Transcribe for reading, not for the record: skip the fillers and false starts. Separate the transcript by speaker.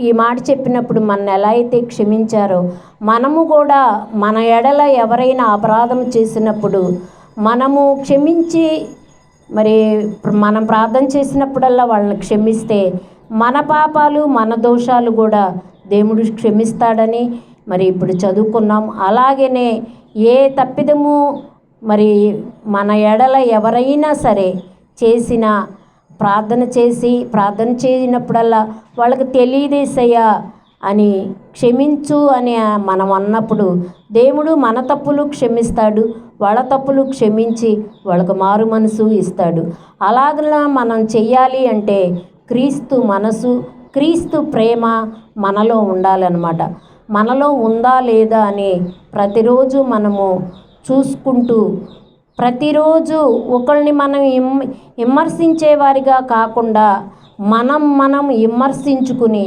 Speaker 1: ఈ మాట చెప్పినప్పుడు మన ఎలా అయితే క్షమించారో మనము కూడా మన ఎడల ఎవరైనా అపరాధం చేసినప్పుడు మనము క్షమించి మరి మనం ప్రార్థన చేసినప్పుడల్లా వాళ్ళని క్షమిస్తే మన పాపాలు మన దోషాలు కూడా దేవుడు క్షమిస్తాడని మరి ఇప్పుడు చదువుకున్నాం. అలాగనే ఏ తప్పిదము మరి మన ఎడల ఎవరైనా సరే చేసిన ప్రార్థన చేయనప్పుడల్లా వాళ్ళకి తెలియదేసయ్యా అని క్షమించు అని మనం అన్నప్పుడు దేవుడు మన తప్పులు క్షమిస్తాడు, వాళ్ళ తప్పులు క్షమించి వాళ్ళకు మారు మనసు ఇస్తాడు. అలాగలా మనం చెయ్యాలి అంటే క్రీస్తు మనసు, క్రీస్తు ప్రేమ మనలో ఉండాలన్నమాట. మనలో ఉందా లేదా అని ప్రతిరోజు మనము చూసుకుంటూ, ప్రతిరోజు ఒకరిని మనం విమర్శించేవారిగా కాకుండా మనం విమర్శించుకుని